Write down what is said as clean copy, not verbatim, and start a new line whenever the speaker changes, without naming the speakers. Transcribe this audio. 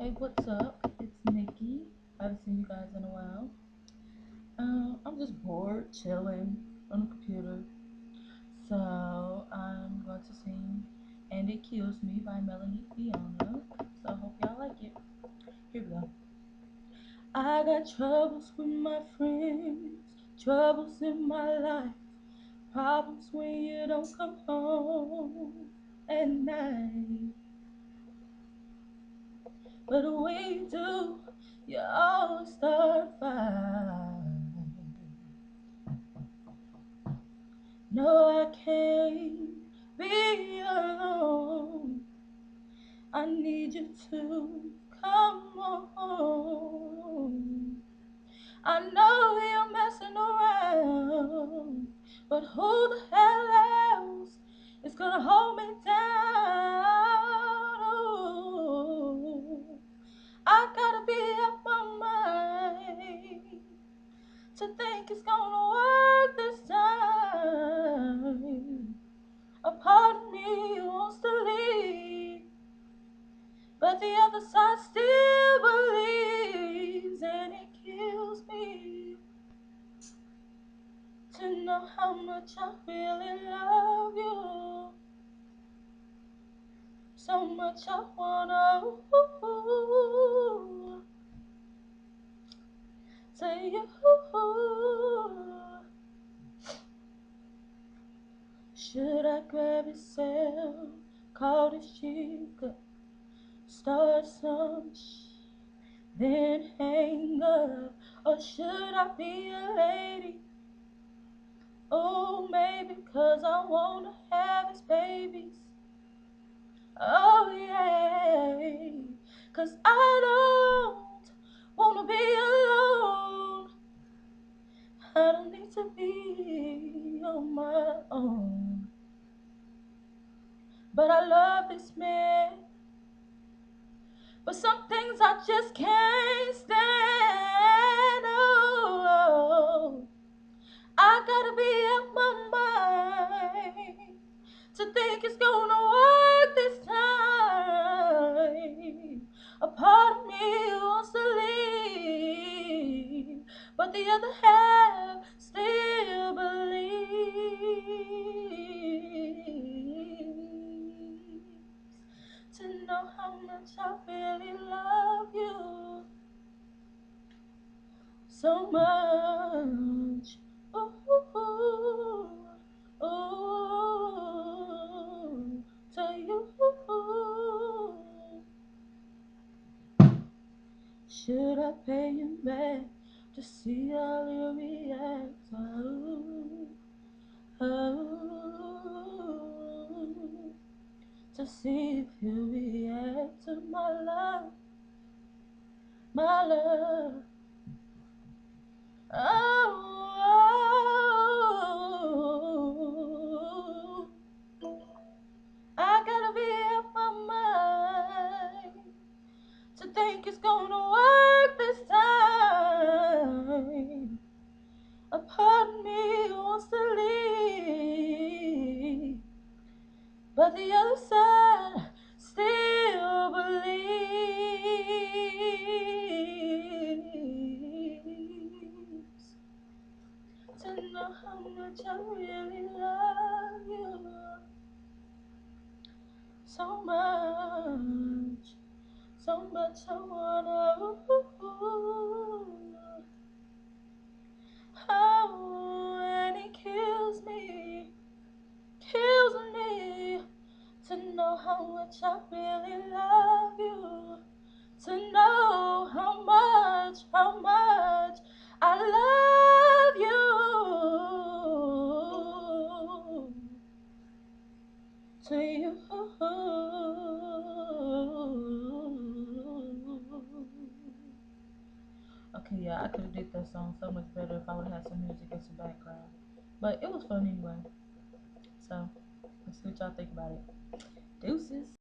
Hey, what's up? It's Nikki. I haven't seen you guys in a while. I'm just bored, chilling on the computer. So I'm going to sing "And It Kills Me" by Melanie Fiona. So I hope y'all like it. Here we go. I got troubles with my friends, troubles in my life, problems when you don't come home at night. But when you do, you always start a fight. No, I can't be alone. I need you to come home. I know you're messing around, but who the hell else is gonna hold me down? Ooh, I gotta be up my mind to think it's gonna work this time. A part of me wants to leave, but the other side still believes, and it kills me to know how much I really love you. So much I wanna tell you. Should I grab yourself, call this chick up, start some then hang up? Or should I be a lady? Oh, maybe 'cause I wanna have his babies. Oh, yeah, 'cause I don't wanna be alone. I don't need to be on my own. But I love this man. But some things I just can't stand. Oh, I gotta be out my mind to think it's gonna work this time. A part of me wants to leave, but the other half still believes. To know how much I really love you, so much. Ooh, ooh, to you. Should I pay him back to see how he reacts? Oh, oh, to see if he'll react to my love, my love. Oh, I gotta be up my mind to think it's gonna work this time. A part of me wants to leave, but the other side still believes. To know how much I really love you, so much, so much I wanna. Oh, and it kills me to know how much I really love you. To know how much I love you. To you. Okay, yeah, I could have did that song so much better if I would have had some music as some background. But it was fun anyway. So let's see what y'all think about it. Deuces.